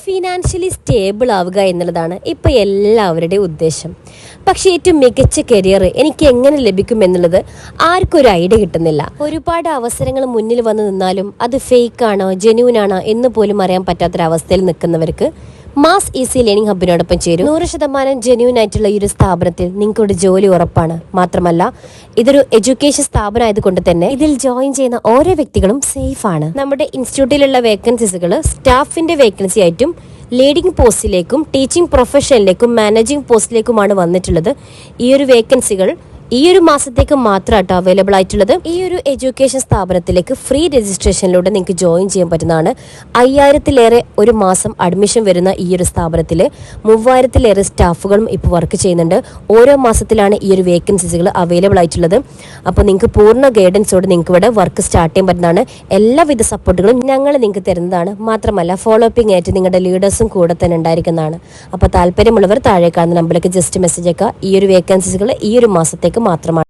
Financially stable ആവുക എന്നുള്ളതാണ് ഇപ്പോൾ എല്ലാവരുടെയും ഉദ്ദേശം. പക്ഷേ ഏറ്റവും മികച്ച കരിയർ എനിക്ക് എങ്ങനെ ലഭിക്കും എന്നുള്ളത് ആർക്കും ഒരു ഐഡിയ കിട്ടുന്നില്ല. ഒരുപാട് അവസരങ്ങൾ മുന്നിൽ വന്നു നിന്നാലും അത് ഫേക്ക് ആണോ ജെന്യൂൻ ആണോ എന്ന് പോലും അറിയാൻ പറ്റാത്തൊരവസ്ഥയിൽ നിൽക്കുന്നവർക്ക് മാസ് ഈസി ലേണിംഗ് ഹബിനോടൊപ്പം ചേരും. 100% ജെന്യൂൻ ആയിട്ടുള്ള ഈ ഒരു സ്ഥാപനത്തിൽ നിങ്ങൾക്കൊരു ജോലി ഉറപ്പാണ്. മാത്രമല്ല ഇതൊരു എഡ്യൂക്കേഷൻ സ്ഥാപനം ആയതുകൊണ്ട് തന്നെ ഇതിൽ ജോയിൻ ചെയ്യുന്ന ഓരോ വ്യക്തികളും സേഫ് ആണ്. നമ്മുടെ ഇൻസ്റ്റിറ്റ്യൂട്ടിലുള്ള വേക്കൻസീസുകൾ സ്റ്റാഫിന്റെ വേക്കൻസി ആയിട്ടും ലീഡിംഗ് പോസ്റ്റിലേക്കും ടീച്ചിങ് പ്രൊഫഷനിലേക്കും മാനേജിംഗ് പോസ്റ്റിലേക്കുമാണ് വന്നിട്ടുള്ളത്. ഈ ഒരു വേക്കൻസികൾ ഈ ഒരു മാസത്തേക്ക് മാത്രമാട്ടോ അവൈലബിൾ ആയിട്ടുള്ളത്. ഈ ഒരു എഡ്യൂക്കേഷൻ സ്ഥാപനത്തിലേക്ക് ഫ്രീ രജിസ്ട്രേഷനിലൂടെ നിങ്ങൾക്ക് ജോയിൻ ചെയ്യാൻ പറ്റുന്നതാണ്. 5000-ലേറെ ഒരു മാസം അഡ്മിഷൻ വരുന്ന ഈ ഒരു സ്ഥാപനത്തിൽ 3000-ലേറെ സ്റ്റാഫുകളും ഇപ്പോൾ വർക്ക് ചെയ്യുന്നുണ്ട്. ഓരോ മാസത്തിലാണ് ഈ ഒരു വേക്കൻസീസുകൾ അവൈലബിൾ ആയിട്ടുള്ളത്. അപ്പോൾ നിങ്ങൾക്ക് പൂർണ്ണ ഗൈഡൻസോടെ നിങ്ങൾക്ക് ഇവിടെ വർക്ക് സ്റ്റാർട്ട് ചെയ്യാൻ പറ്റുന്നതാണ്. എല്ലാവിധ സപ്പോർട്ടുകളും ഞങ്ങൾ നിങ്ങൾക്ക് തരുന്നതാണ്. മാത്രമല്ല ഫോളോ അപ്പിംഗ് ആയിട്ട് നിങ്ങളുടെ ലീഡേഴ്സും കൂടെ തന്നെ ഉണ്ടായിരിക്കുന്നതാണ്. അപ്പോൾ താല്പര്യമുള്ളവർ താഴെ കാണുന്ന നമ്പറിലേക്ക് ജസ്റ്റ് മെസ്സേജ് അയക്കുക. ഈ ഒരു വേക്കൻസീസുകൾ ഈ ഒരു മാസത്തേക്ക് മാത്രമാണ്.